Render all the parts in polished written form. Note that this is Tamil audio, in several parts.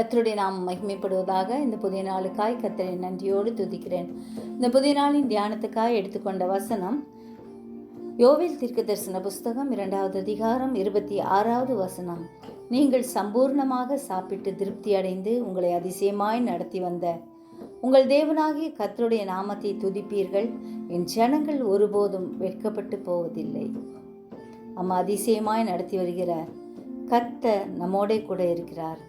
கர்த்தருடைய நாம் மகிமைப்படுவதாக. இந்த புதிய நாளுக்காய் கர்த்தரை நன்றியோடு துதிக்கிறேன். இந்த புதிய நாளின் தியானத்துக்காய் எடுத்துக்கொண்ட வசனம் யோவேல் தீர்க்கதரிசன புஸ்தகம் 2வது அதிகாரம் 26வது வசனம். நீங்கள் சம்பூர்ணமாக சாப்பிட்டு திருப்தி அடைந்து உங்களை அதிசயமாய் நடத்தி வந்த உங்கள் தேவனாகிய கர்த்தருடைய நாமத்தை துதிப்பீர்கள். என் ஜனங்கள் ஒருபோதும் வெட்கப்பட்டு போவதில்லை. அதிசயமாய் நடத்தி வருகிற கர்த்தர் நம்மோடே கூட இருக்கிறார்.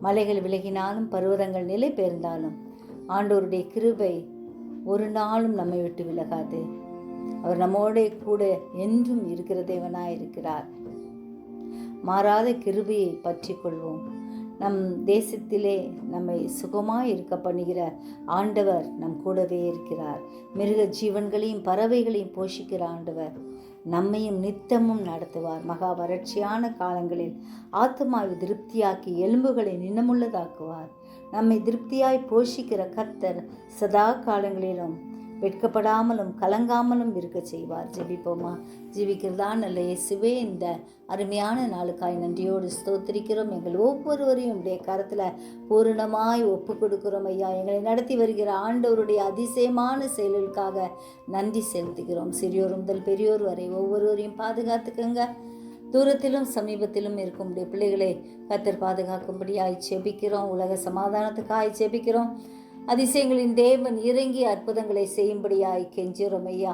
மலைகள் விலகினாலும் பர்வதங்கள் நிலை பெயர்ந்தாலும் ஆண்டவருடைய கிருபை ஒரு நாளும் நம்மை விட்டு விலகாது. அவர் நம்மோடே கூட என்றும் இருக்கிற தேவனாய் இருக்கிறார். மாறாத கிருபையை பற்றி கொள்வோம். நம் தேசத்திலே நம்மை சுகமாய் இருக்க பண்ணுகிற ஆண்டவர் நம் கூடவே இருக்கிறார். மிருக ஜீவன்களையும் பறவைகளையும் போஷிக்கிற ஆண்டவர் நம்மையும் நித்தமும் நடத்துவார். மகா வறட்சியான காலங்களில் ஆத்மாவை திருப்தியாக்கி எலும்புகளை நினமுள்ளதாக்குவார். நம்மை திருப்தியாய் போஷிக்கிற கர்த்தர் சதா காலங்களிலும் வெட்கப்படாமலும் கலங்காமலும் இருக்க செய்வார். ஜெபிப்போமா. ஜீவிக்கிறதா நல்ல இயேசுவே, இந்த அருமையான நாளுக்காய் நன்றியோடு ஸ்தோத்திரிக்கிறோம். எங்கள் ஒவ்வொருவரையும் உடைய கரத்தில் பூரணமாய் ஒப்பு கொடுக்கிறோம் ஐயா. எங்களை நடத்தி வருகிற ஆண்டவருடைய அதிசயமான செயல்களுக்காக நன்றி செலுத்துகிறோம். சிறியோர் முதல் பெரியோர் வரை ஒவ்வொருவரையும் பாதுகாத்துக்கங்க. தூரத்திலும் சமீபத்திலும் இருக்கும் உடைய பிள்ளைகளை கர்த்தர் பாதுகாக்கும்படியாய் ஜெபிக்கிறோம். உலக சமாதானத்துக்காய் ஜெபிக்கிறோம். அதிசயங்களின் தேவன் இறங்கி அற்புதங்களை செய்யும்படியாய் கெஞ்சுறோம் ஐயா.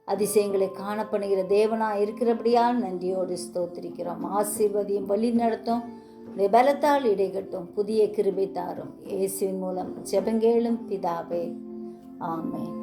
அதிசயங்களை காணப்படுகிற தேவனாய் இருக்கிறபடியால் நன்றியோடு ஸ்தோத்திரிக்கிறோம். ஆசீர்வதியும் வழி நடத்தும், பலத்தால் இடைகட்டும், புதிய கிருபை தாரும். இயேசுவின் மூலம் ஜெபங்கேளும் பிதாவே, ஆமென்.